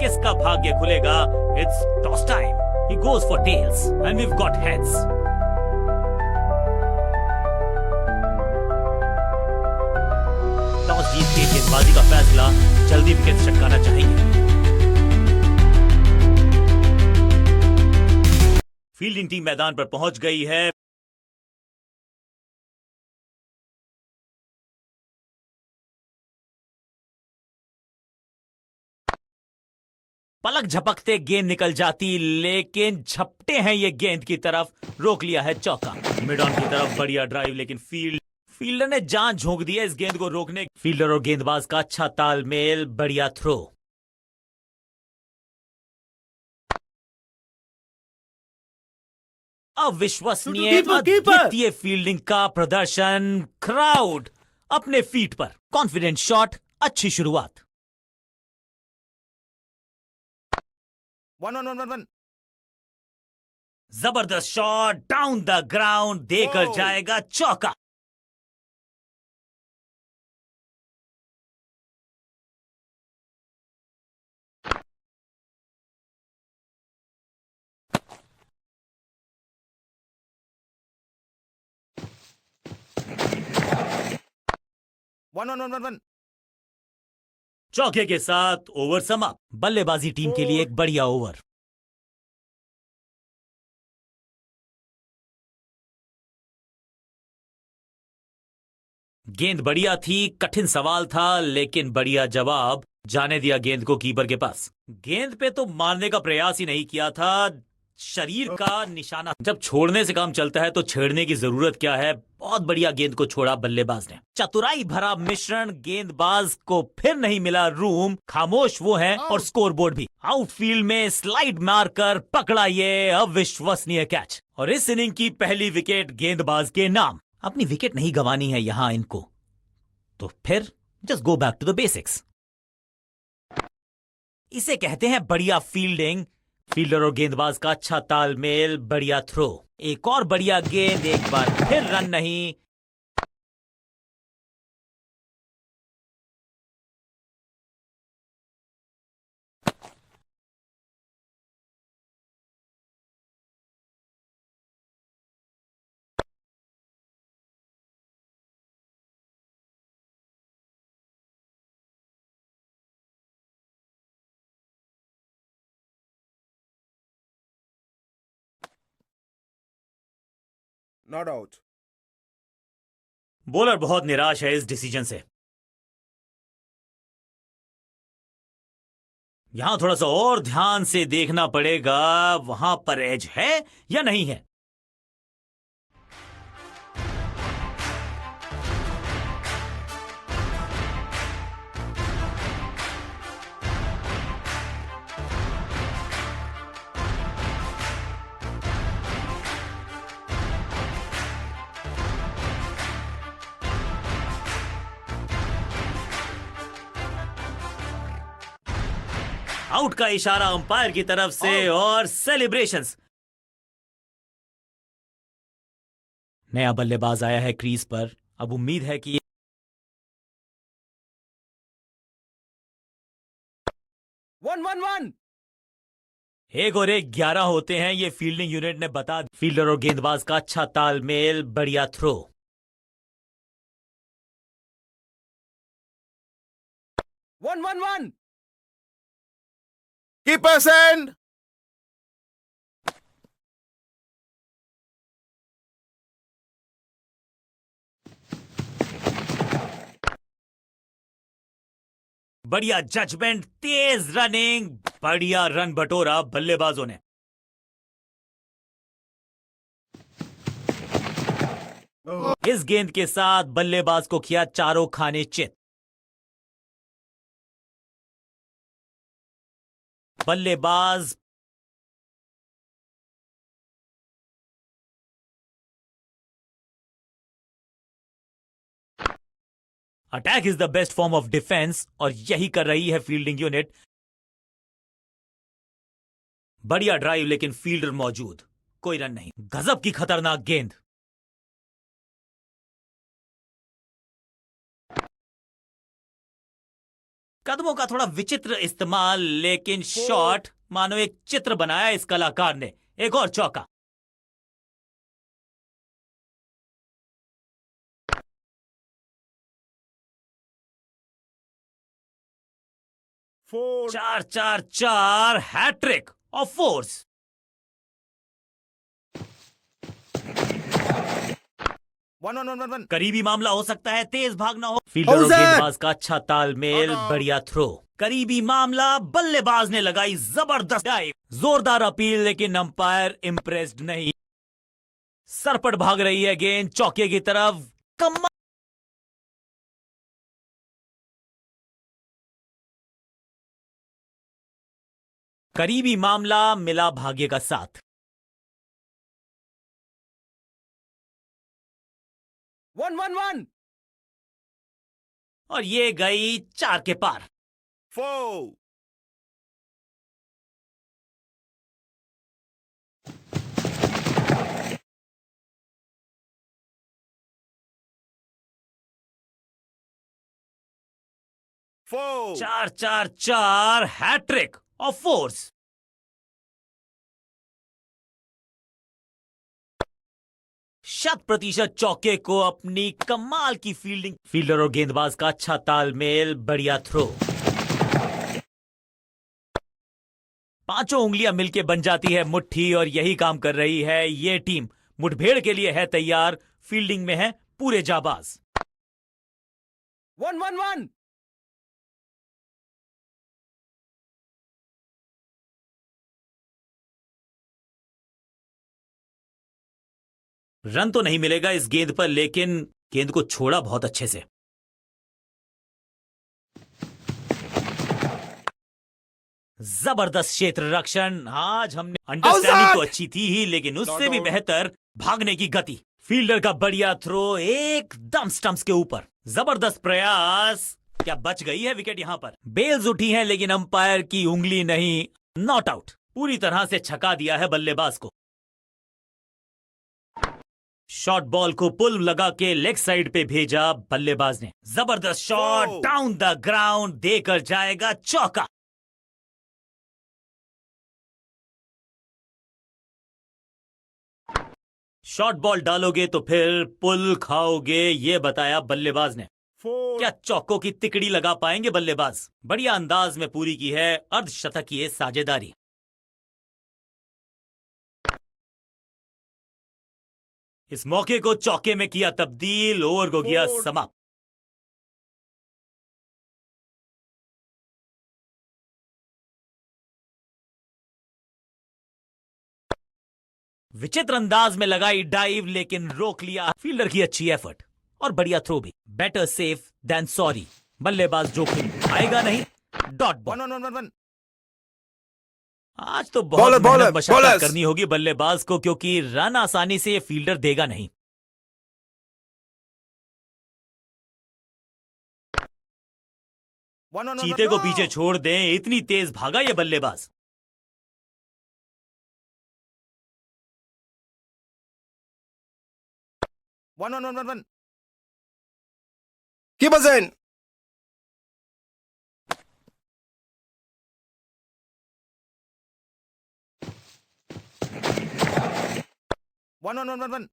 किसका भाग्य खुलेगा? It's toss time. He goes for tails and we've got heads. Toss जीत के गेंदबाजी का फैसला, जल्दी विकेट चटकाना चाहिए। फील्डिंग टीम मैदान पर पहुंच गई है। पलक झपकते गेंद निकल जाती, लेकिन झपटे हैं ये गेंद की तरफ। रोक लिया है चौका। मिड ऑन की तरफ बढ़िया ड्राइव, लेकिन फील्डर ने जान झोंक दी है इस गेंद को रोकने। फील्डर और गेंदबाज का अच्छा तालमेल, बढ़िया थ्रो। अविश्वसनीय अद्वितीय फील्डिंग का प्रदर्शन। क्राउड अपने फीट पर। कॉन्फिडेंट शॉट, अच्छी शुरुआत। 1-1-1-1-1। जबरदस्त शॉट, डाउन द ग्राउंड, देकर जाएगा चौका। चौके के साथ ओवर समाप्त। बल्लेबाजी टीम के लिए एक बढ़िया ओवर। गेंद बढ़िया थी, कठिन सवाल था, लेकिन बढ़िया जवाब। जाने दिया गेंद को कीपर के पास। गेंद पे तो मारने का प्रयास ही नहीं किया था, शरीर का निशाना। जब छोड़ने से काम चलता है तो छेड़ने की जरूरत क्या है। बहुत बढ़िया गेंद को छोड़ा बल्लेबाज ने। चतुराई भरा मिश्रण। गेंदबाज को फिर नहीं मिला रूम, खामोश वो है और स्कोरबोर्ड भी। आउटफील्ड में स्लाइड मारकर पकड़ा ये अविश्वसनीय कैच, और इस इनिंग की पहली विकेट गेंदबाज के नाम। अपनी विकेट नहीं गंवानी है यहां इनको, तो फिर just go back to the basics. इसे कहते हैं बढ़िया फील्डिंग। फील्डर और गेंदबाज का अच्छा तालमेल, बढ़िया थ्रो। एक और बढ़िया गेंद, एक बार फिर रन नहीं। Not out. बॉलर बहुत निराश है इस डिसीजन से। यहां थोड़ा सा और ध्यान से देखना पड़ेगा, वहां पर एज है या नहीं है। आउट का इशारा अंपायर की तरफ से और सेलिब्रेशंस। नया बल्लेबाज आया है क्रीज पर। अब उम्मीद है कि 1-1-1। एक और एक 11 होते हैं, ये फील्डिंग यूनिट ने बता। फील्डर और गेंदबाज का अच्छा तालमेल, बढ़िया थ्रो। 1-1-1। Keeper's end. बढ़िया जजमेंट, तेज रनिंग, बढ़िया रन बटोरा बल्लेबाजों ने। इस गेंद के साथ बल्लेबाज को किया चारों खाने चित। बल्लेबाज attack is the best form of defence, और यही कर रही है फील्डिंग यूनिट। बढ़िया ड्राइव, लेकिन फील्डर मौजूद, कोई रन नहीं। गजब की खतरनाक गेंद। कदमों का थोड़ा विचित्र इस्तेमाल, लेकिन शॉट मानो एक चित्र बनाया इस कलाकार ने। एक और चौका। Four. 4-4-4 hat trick of fours. One. करीबी मामला हो सकता है, तेज भागना हो। फील्डर और How's that? गेंदबाज का अच्छा तालमेल, Out, out. बढ़िया थ्रो। करीबी मामला, बल्लेबाज ने लगाई जबरदस्त डाइव। जोरदार अपील, लेकिन अंपायर इंप्रेस्ड नहीं। सरपट भाग रही है गेंद चौके की तरफ। कमाल। करीबी मामला, मिला भाग्य का साथ। One. और ये गई 4 के पार। Four. Four. 4-4-4 hat trick of fours. शत प्रतिशत चौके को अपनी कमाल की फील्डिंग। फील्डर और गेंदबाज का अच्छा तालमेल, बढ़िया थ्रो। पांचों उंगलियां मिलके बन जाती है मुट्ठी, और यही काम कर रही है ये टीम। मुठभेड़ के लिए है तैयार, फील्डिंग में है पूरे जाबाज। One. रन तो नहीं मिलेगा इस गेंद पर, लेकिन गेंद को छोड़ा बहुत अच्छे से। जबरदस्त क्षेत्र रक्षण। आज हमने अंडरस्टैंडिंग तो अच्छी थी ही, लेकिन उससे भी बेहतर भागने की गति। फील्डर का बढ़िया थ्रो एकदम स्टंप्स के ऊपर। जबरदस्त प्रयास। क्या बच गई है विकेट यहां पर। बेल्स उठी हैं, लेकिन अंपायर की उंगली नहीं। Not out. पूरी तरह से छका दिया है बल्लेबाज को। शॉर्ट बॉल को पुल लगा के लेग साइड पे भेजा बल्लेबाज ने। जबरदस्त शॉट डाउन द ग्राउंड, देकर जाएगा चौका। शॉर्ट बॉल डालोगे तो फिर पुल खाओगे, ये बताया बल्लेबाज ने। Four. क्या चौकों की तिकड़ी लगा पाएंगे बल्लेबाज। बढ़िया अंदाज में पूरी की है अर्धशतकीय साझेदारी। इस मौके को चौके में किया तब्दील, ओवर को किया Four. समाप्त। विचित्र अंदाज में लगाई डाइव, लेकिन रोक लिया फील्डर की अच्छी एफर्ट। और बढ़िया थ्रो भी। Better safe than sorry. बल्लेबाज जोखिम आएगा नहीं। Dot ball. One. आज तो बहुत Bowler, मेहनत मशक्कत bowlers. करनी होगी बल्लेबाज को, क्योंकि रन आसानी से ये फील्डर देगा नहीं। One. चीते को पीछे छोड़ दें, इतनी तेज भागा ये बल्लेबाज। One. Keep us in. One.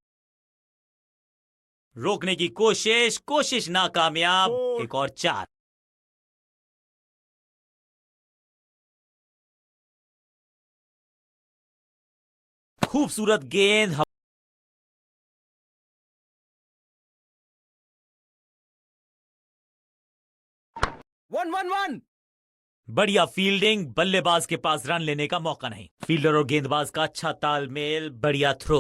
रोकने की कोशिश नाकामयाब। Four. एक और 4। खूबसूरत गेंद। One. बढ़िया फील्डिंग, बल्लेबाज के पास रन लेने का मौका नहीं। फील्डर और गेंदबाज का अच्छा तालमेल, बढ़िया थ्रो।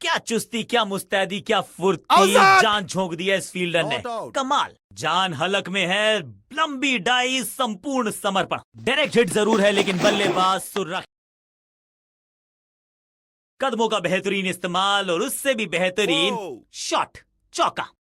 क्या चुस्ती, क्या मुस्तैदी, क्या फुर्ती। Outside. जान झोंक दिया इस फील्डर ने। Not out. कमाल। जान हलक में है। लंबी डाई, संपूर्ण समर्पण। डायरेक्ट हिट जरूर है, लेकिन बल्लेबाज सुरक्षित। कदमों का बेहतरीन इस्तेमाल, और उससे भी बेहतरीन Four. शॉट। चौका।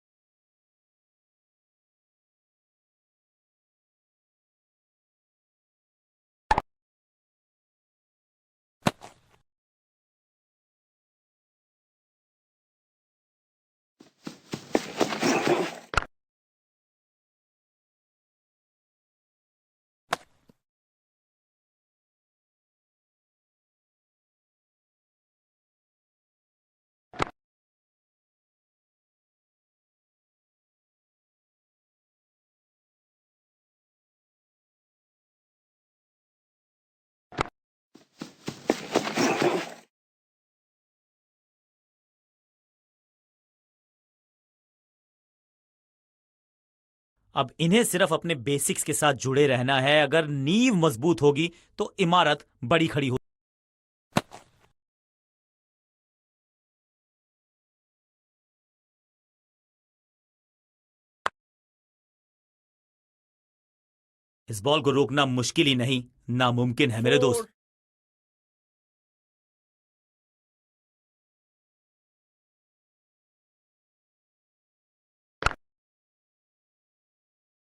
अब इन्हें सिर्फ अपने बेसिक्स के साथ जुड़े रहना है। अगर नींव मजबूत होगी तो इमारत बड़ी खड़ी हो। इस बॉल को रोकना मुश्किल ही नहीं, नामुमकिन है मेरे दोस्त। 4,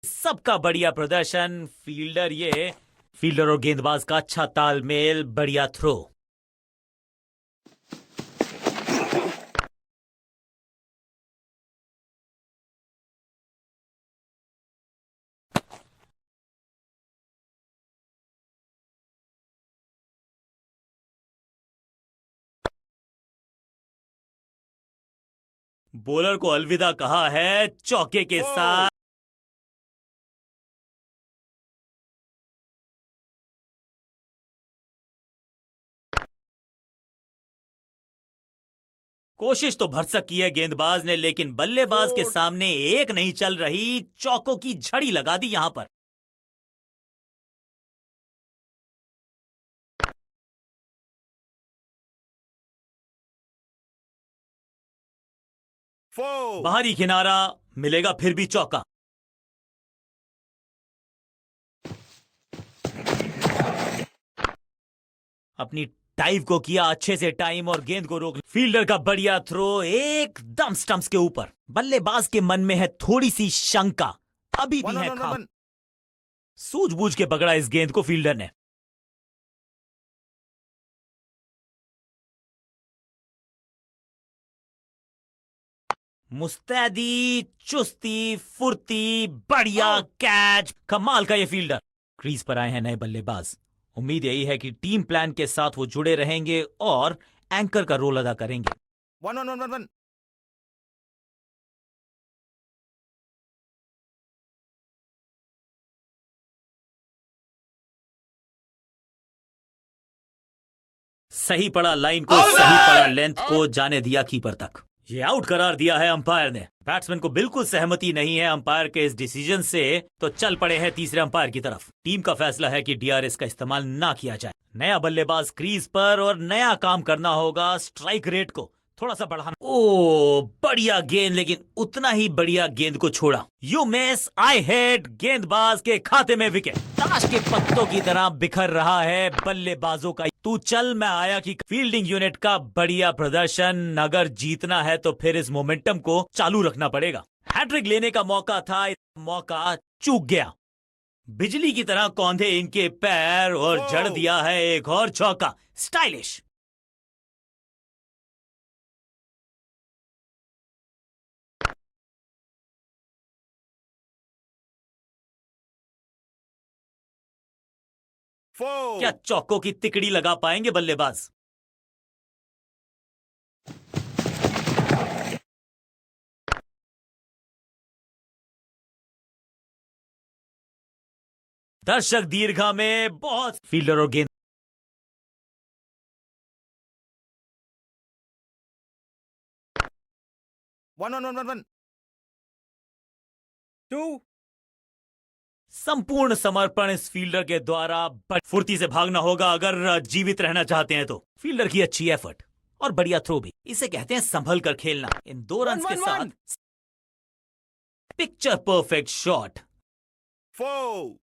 सबका बढ़िया प्रदर्शन। फील्डर और गेंदबाज का अच्छा तालमेल, बढ़िया थ्रो। बॉलर को अलविदा कहा है चौके के Oh. साथ। कोशिश तो भरसक की है गेंदबाज ने, लेकिन बल्लेबाज के 4. सामने एक नहीं चल रही। चौकों की झड़ी लगा दी यहां पर। 4. बाहरी किनारा मिलेगा, फिर भी चौका। अपनी टाइव को किया अच्छे से टाइम और गेंद को रोक। फील्डर का बढ़िया थ्रो एकदम स्टंप्स के ऊपर। बल्लेबाज के मन में है थोड़ी सी शंका, अभी भी 1 है 1 खाम। 1 सूझबूझ के पकड़ा इस गेंद को फील्डर ने। मुस्तैदी, चुस्ती, फुर्ती, बढ़िया आउट। कैच। कमाल का ये फील्डर। क्रीज पर आए हैं नए बल्लेबाज। उम्मीद यही है कि टीम प्लान के साथ वो जुड़े रहेंगे और एंकर का रोल अदा करेंगे। 1 1 1 1 सही पड़ा लाइन को, सही पड़ा लेंथ को, जाने दिया कीपर तक। ये आउट करार दिया है अंपायर ने। बैट्समैन को बिल्कुल सहमति नहीं है अंपायर के इस डिसीजन से, तो चल पड़े हैं तीसरे अंपायर की तरफ। टीम का फैसला है कि डीआरएस का इस्तेमाल ना किया जाए। नया बल्लेबाज क्रीज पर और नया काम करना होगा। स्ट्राइक रेट को थोड़ा सा बढ़ाना। ओ बढ़िया गेंद, लेकिन उतना ही बढ़िया गेंद को छोड़ा। You miss, I hit. गेंदबाज के खाते में विकेट। ताश के पत्तों की तरह बिखर रहा है बल्लेबाजों का तू चल मैं आया की फील्डिंग यूनिट का बढ़िया प्रदर्शन। अगर जीतना है तो फिर इस मोमेंटम को चालू रखना पड़ेगा। हैट्रिक लेने का मौका था, मौका चूक गया। बिजली की तरह कौंधे इनके पैर और जड़ दिया है एक और चौका। स्टाइलिश। क्या 4. चौकों की तिकड़ी लगा पाएंगे बल्लेबाज? दर्शक दीर्घा में बहुत फील्डर और गेंद 1 1 1 1 2. संपूर्ण समर्पण इस फील्डर के द्वारा। फुर्ती से भागना होगा अगर जीवित रहना चाहते हैं तो। फील्डर की अच्छी एफर्ट और बढ़िया थ्रो भी, इसे कहते हैं संभल कर खेलना। इन 2 रन के 1 1 साथ 1 पिक्चर परफेक्ट शॉट। 4.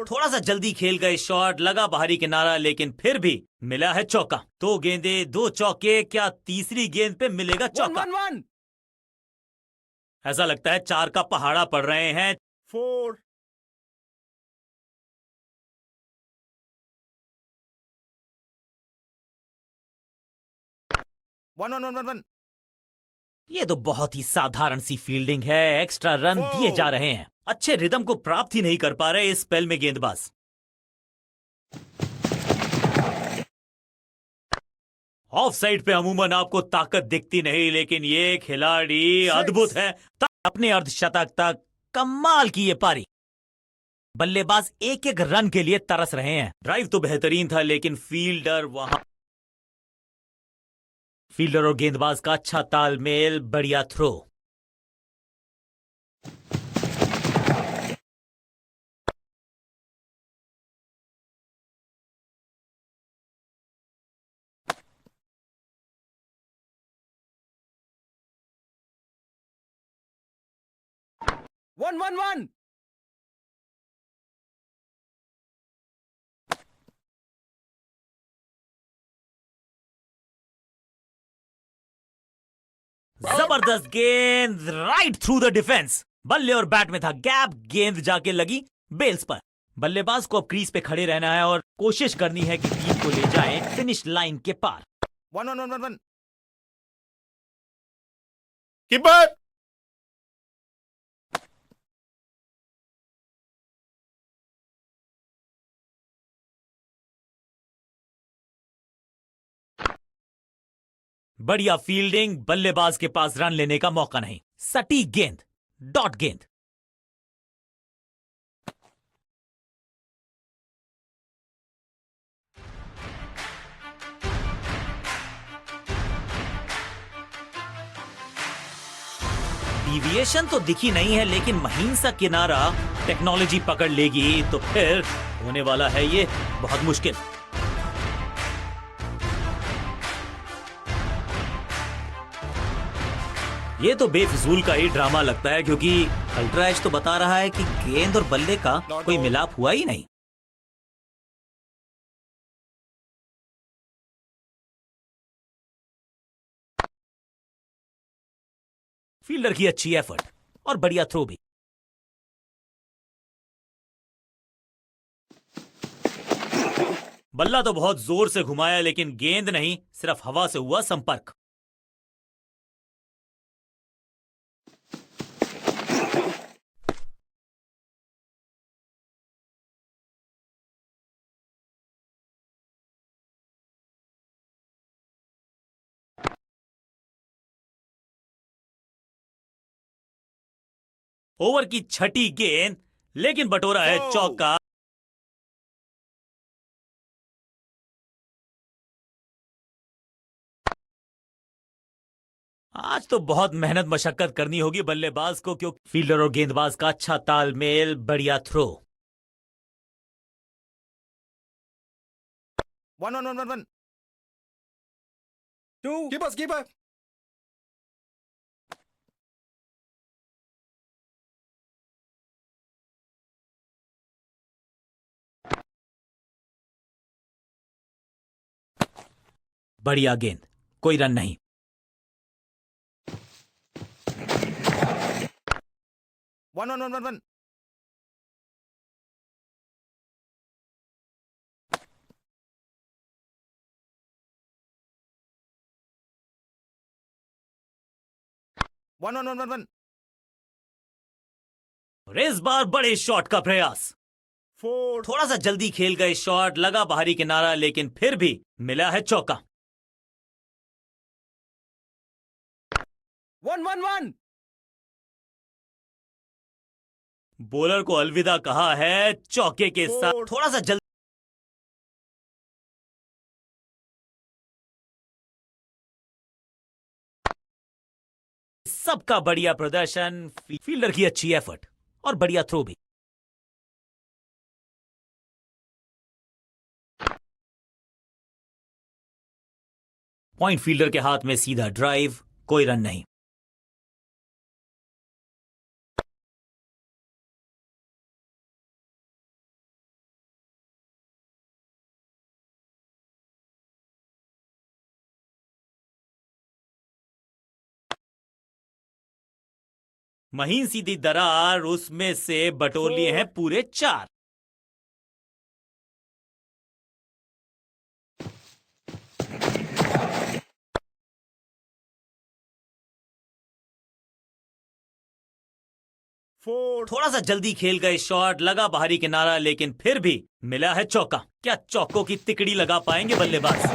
थोड़ा सा जल्दी खेल गए शॉट, लगा बाहरी किनारा, लेकिन फिर भी मिला है चौका। 2 गेंदे 2 चौके, क्या तीसरी गेंद पे मिलेगा 1 चौका? 1 1 ऐसा लगता है 4 का पहाड़ा पड़ रहे हैं। 4. One one one one one. ये तो बहुत ही साधारण सी फील्डिंग है। एक्स्ट्रा रन दिए जा रहे हैं। अच्छे रिदम को प्राप्त ही नहीं कर पा रहे इस स्पेल में गेंदबाज। ऑफ साइड पे अमूमन आपको ताकत दिखती नहीं, लेकिन ये खिलाड़ी अद्भुत है। अपने अर्धशतक तक कमाल की ये पारी। बल्लेबाज एक एक रन के लिए तरस रहे हैं। ड्राइव तो बेहतरीन था लेकिन फील्डर और गेंदबाज का अच्छा तालमेल, बढ़िया थ्रो। One, one, one. जबरदस्त गेंद, राइट थ्रू द डिफेंस। बल्ले और बैट में था गैप, गेंद जाके लगी बेल्स पर। बल्लेबाज को अब क्रीज पे खड़े रहना है और कोशिश करनी है कि टीम को ले जाएं फिनिश लाइन के पार। One, one, one, one, one. Keeper. बढ़िया फील्डिंग, बल्लेबाज के पास रन लेने का मौका नहीं। सटीक गेंद, डॉट गेंद। डिविएशन तो दिखी नहीं है लेकिन महीन सा किनारा टेक्नोलॉजी पकड़ लेगी तो फिर होने वाला है ये बहुत मुश्किल। ये तो बेफिजूल का ही ड्रामा लगता है क्योंकि अल्ट्रा एज तो बता रहा है कि गेंद और बल्ले का कोई मिलाप हुआ ही नहीं। फील्डर की अच्छी एफर्ट और बढ़िया थ्रो भी। बल्ला तो बहुत जोर से घुमाया लेकिन गेंद नहीं, सिर्फ हवा से हुआ संपर्क। ओवर की छठी गेंद, लेकिन बटोरा है चौका। आज तो बहुत मेहनत मशक्कत करनी होगी बल्लेबाज को क्योंकि फील्डर और गेंदबाज का अच्छा तालमेल, बढ़िया throw. One, one, one, one, one. Two. Keepers, keeper. बढ़िया गेंद, कोई रन नहीं। One, one, one, one, one. One, one, one, one, one. और इस बार बड़े शॉट का प्रयास। Four. थोड़ा सा जल्दी खेल गए शॉट, लगा बाहरी किनारा लेकिन फिर भी मिला है चौका। One, one, one. बॉलर को अलविदा कहा है चौके के साथ। थोड़ा सा जल्दी सबका बढ़िया प्रदर्शन, फील्डर की अच्छी एफर्ट और बढ़िया थ्रो भी। पॉइंट फील्डर के हाथ में सीधा ड्राइव, कोई रन नहीं। महीन सीधी दरार, उसमें से बटोर लिए हैं पूरे 4। Four. थोड़ा सा जल्दी खेल गए शॉट, लगा बाहरी किनारा लेकिन फिर भी मिला है चौका। क्या चौकों की तिकड़ी लगा पाएंगे बल्लेबाज?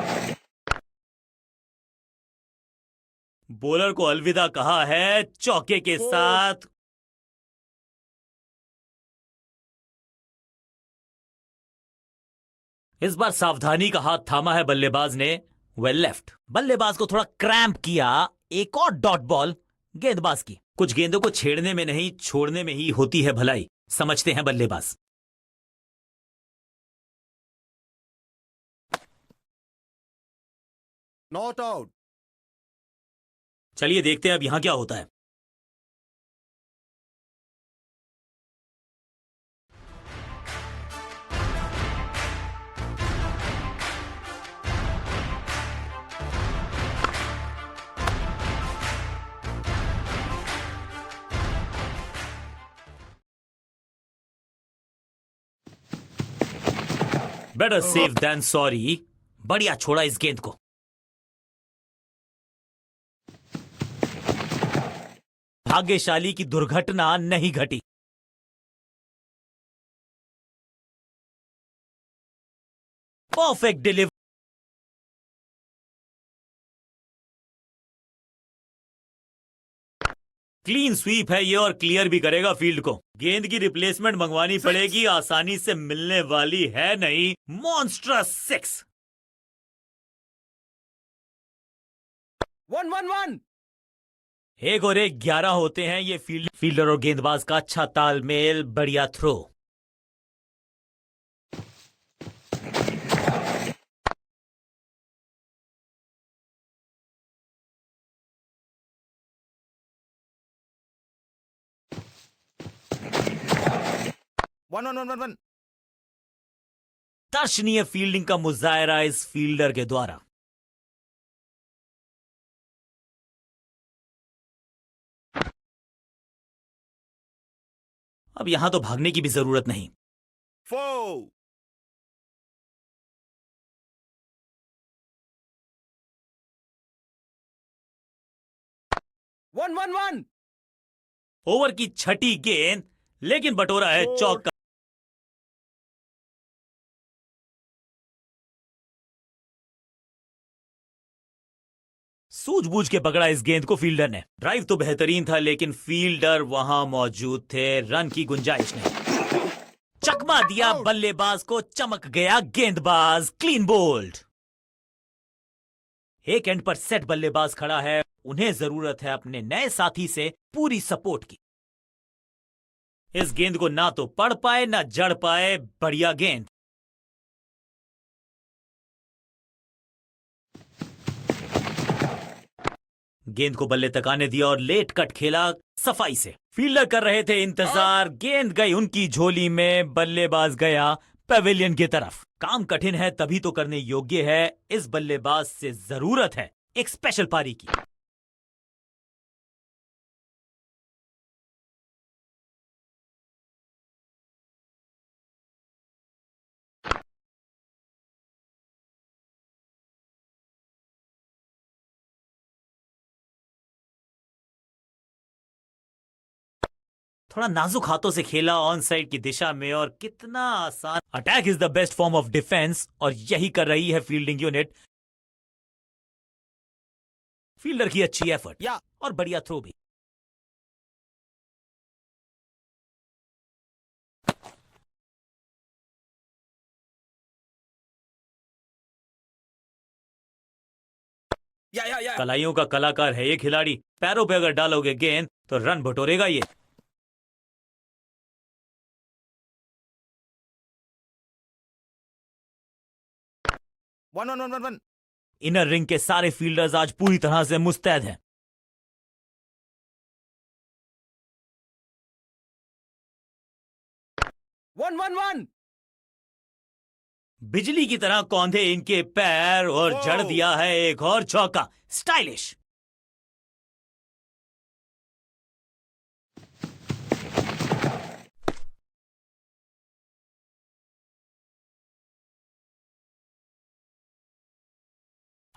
बॉलर को अलविदा कहा है चौके के साथ। इस बार सावधानी का हाथ थामा है बल्लेबाज ने, वेल लेफ्ट। बल्लेबाज को थोड़ा क्रैम्प किया, एक और डॉट बॉल गेंदबाज की। कुछ गेंदों को छेड़ने में नहीं, छोड़ने में ही होती है भलाई, समझते हैं बल्लेबाज। Not out. चलिए देखते हैं अब यहां क्या होता है। Better safe than sorry. बढ़िया छोड़ा इस गेंद को। भाग्यशाली की दुर्घटना नहीं घटी। Perfect delivery. क्लीन स्वीप है ये और क्लियर भी करेगा फील्ड को। गेंद की रिप्लेसमेंट मंगवानी पड़ेगी, आसानी से मिलने वाली है नहीं। मॉन्स्ट्रस 6। 1-1-1। एक और एक 11 होते हैं ये फील्डर और गेंदबाज का अच्छा तालमेल, बढ़िया throw. One one one one one. दर्शनीय फील्डिंग का मुजाहरा इस फील्डर के द्वारा। अब यहां तो भागने की भी जरूरत नहीं। 4। 1-1-1। ओवर की छठी गेंद, लेकिन बटोरा है चौका। सूझबूझ के पकड़ा इस गेंद को फील्डर ने। ड्राइव तो बेहतरीन था, लेकिन फील्डर वहां मौजूद थे, रन की गुंजाइश नहीं। चकमा दिया बल्लेबाज को, चमक गया गेंदबाज, क्लीन बोल्ड। एक एंड पर सेट बल्लेबाज खड़ा है, उन्हें जरूरत है अपने नए साथी से पूरी सपोर्ट की। इस गेंद को ना तो पढ़ पाए ना जड़ पाए, बढ़िया गेंद। गेंद को बल्ले तक आने दिया और लेट कट खेला सफाई से। फील्डर कर रहे थे इंतजार, गेंद गई उनकी झोली में, बल्लेबाज गया पवेलियन की तरफ। काम कठिन है तभी तो करने योग्य है। इस बल्लेबाज से जरूरत है एक स्पेशल पारी की। थोड़ा नाजुक हाथों से खेला ऑन साइड की दिशा में, और कितना आसान। Attack is the best form of defence, और यही कर रही है फील्डिंग यूनिट। फील्डर की अच्छी एफर्ट या और बढ़िया थ्रो भी। या कलाइयों का कलाकार है ये खिलाड़ी। पैरों पे अगर डालोगे गेंद तो रन बटोरेगा ये। One one one one one. Inner ring के सारे फील्डर्स आज पूरी तरह से मुस्तैद हैं। One one one. बिजली की तरह कौंधे इनके पैर, और जड़ दिया है एक और चौका, स्टाइलिश।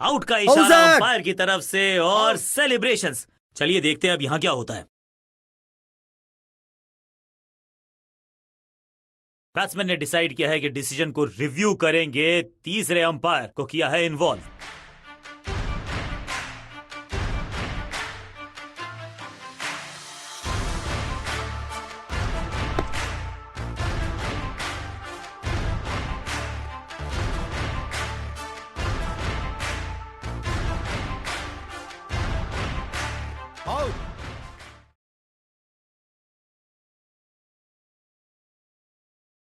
आउट का इशारा अंपायर की तरफ से, और सेलिब्रेशंस। चलिए देखते हैं अब यहां क्या होता है। बैट्समैन ने डिसाइड किया है कि डिसीजन को रिव्यू करेंगे। तीसरे अंपायर को किया है इन्वॉल्व।